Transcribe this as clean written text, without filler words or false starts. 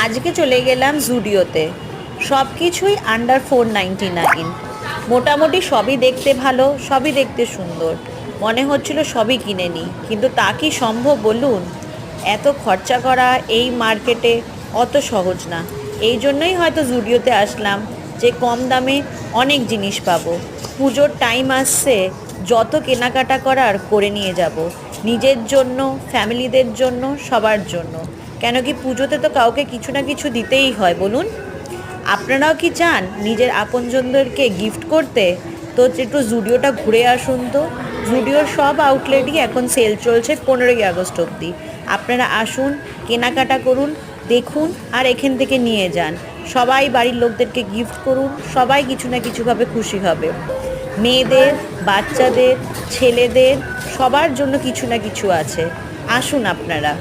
আজকে চলে গেলাম জুডিওতে। সব কিছুই আন্ডার 499। মোটামুটি সবই দেখতে ভালো, সবই দেখতে সুন্দর। মনে হচ্ছিল সবই কিনে নিই, কিন্তু তা কি সম্ভব বলুন? এত খরচা করা এই মার্কেটে অত সহজ না। এই জন্যই হয়তো জুডিওতে আসলাম, যে কম দামে অনেক জিনিস পাবো। পুজোর টাইম আসছে, যত কেনাকাটা করার করে নিয়ে যাব, নিজের জন্য, ফ্যামিলিদের জন্য, সবার জন্য। কেন কি পুজোতে তো কাউকে কিছু না কিছু দিতেই হয় বলুন। আপনারাও কি চান নিজের আপনজনদেরকে গিফট করতে? তো একটু জুডিওটা ঘুরে আসুন তো। জুডিওর সব আউটলেটই এখন সেল চলছে 15ই আগস্ট অবধি। আপনারা আসুন, কেনাকাটা করুন, দেখুন, আর এখান থেকে নিয়ে যান। সবাই বাড়ির লোকদেরকে গিফট করুন, সবাই কিছু না কিছুভাবে খুশি হবে। মেয়েদের, বাচ্চাদের, ছেলেদের, সবার জন্য কিছু না কিছু আছে। আসুন আপনারা।